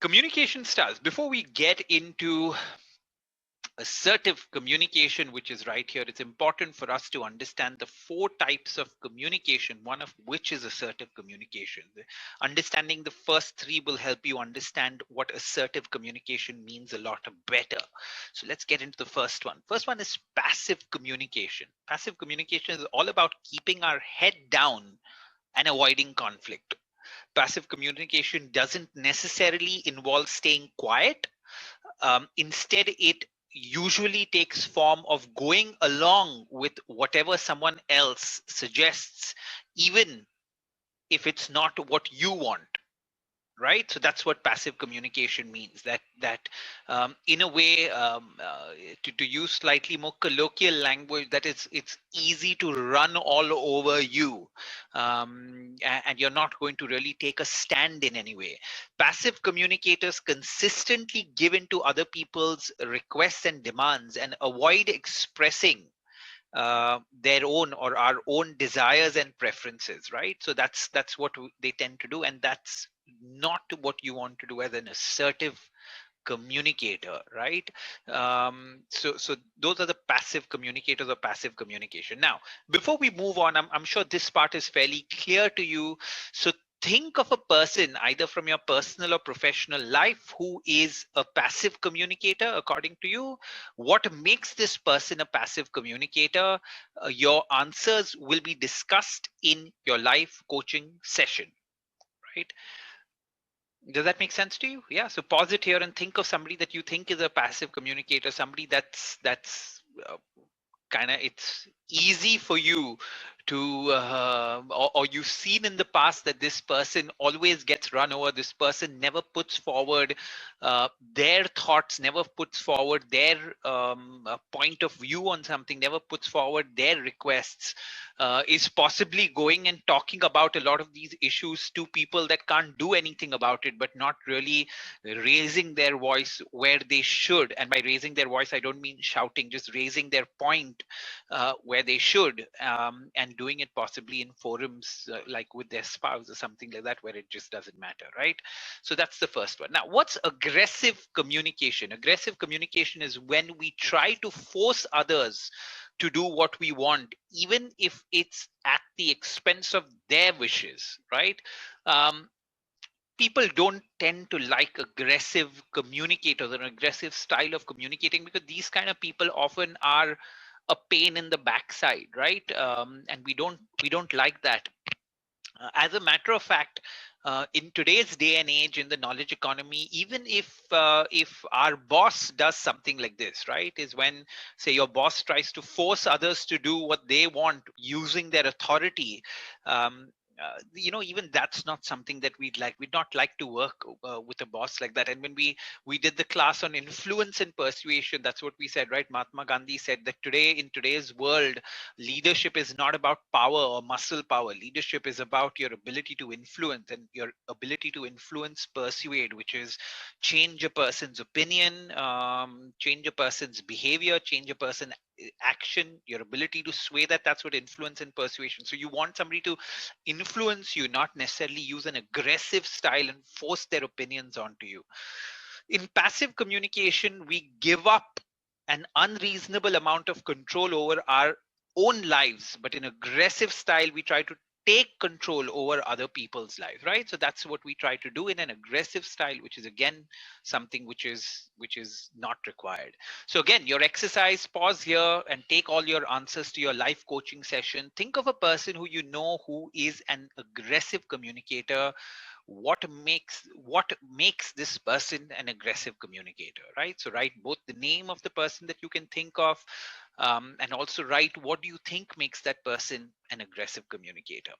Communication styles. Before we get into assertive communication, which is right here, it's important for us to understand the four types of communication, one of which is assertive communication. Understanding the first three will help you understand what assertive communication means a lot better. So let's get into the first one. First one is passive communication. Passive communication is all about keeping our head down and avoiding conflict. Passive communication doesn't necessarily involve staying quiet. Instead, it usually takes form of going along with whatever someone else suggests, even if it's not what you want, right? So that's what passive communication means, that in a way, to use slightly more colloquial language, that it's easy to run all over you, and you're not going to really take a stand in any way. Passive communicators consistently give in to other people's requests and demands and avoid expressing their own or our own desires and preferences, right? So that's what they tend to do, and that's not what you want to do as an assertive communicator, right? So those are the passive communicators or passive communication. Now, before we move on, I'm sure this part is fairly clear to you. So think of a person either from your personal or professional life who is a passive communicator according to you. What makes this person a passive communicator? Your answers will be discussed in your live coaching session, right? Does that make sense to you? Yeah. So pause it here and think of somebody that you think is a passive communicator, somebody that's kind of, it's easy for you to or you've seen in the past that this person always gets run over. This person never puts forward their thoughts, never puts forward their point of view on something, never puts forward their requests, is possibly going and talking about a lot of these issues to people that can't do anything about it, but not really raising their voice where they should. And by raising their voice, I don't mean shouting, just raising their point where they should, and doing it possibly in forums like with their spouse or something like that, where it just doesn't matter, right? So that's the first one. Now, what's aggressive communication? Aggressive communication is when we try to force others to do what we want, even if it's at the expense of their wishes, right? Um, People don't tend to like aggressive communicators or aggressive style of communicating, because these kind of people often are a pain in the backside, right? And we don't like that. As a matter of fact, in today's day and age, in the knowledge economy, even if our boss does something like this, right, is when, say, your boss tries to force others to do what they want using their authority. Even that's not something that we'd like. We'd not like to work with a boss like that. And when we did the class on influence and persuasion, that's what we said, right? Mahatma Gandhi said that today, in today's world, leadership is not about power or muscle power. Leadership is about your ability to influence, and your ability to influence, persuade, which is change a person's opinion, change a person's behavior, change a person's action, your ability to sway that. That's what influence and persuasion. So you want somebody to influence you, not necessarily use an aggressive style and force their opinions onto you. In passive communication, we give up an unreasonable amount of control over our own lives, but in aggressive style, we try to take control over other people's lives, right? So that's what we try to do in an aggressive style, which is again something which is not required. So again, your exercise, pause here and take all your answers to your live coaching session. Think of a person who you know who is an aggressive communicator. What makes this person an aggressive communicator, right? So write both the name of the person that you can think of, and also write what do you think makes that person an aggressive communicator.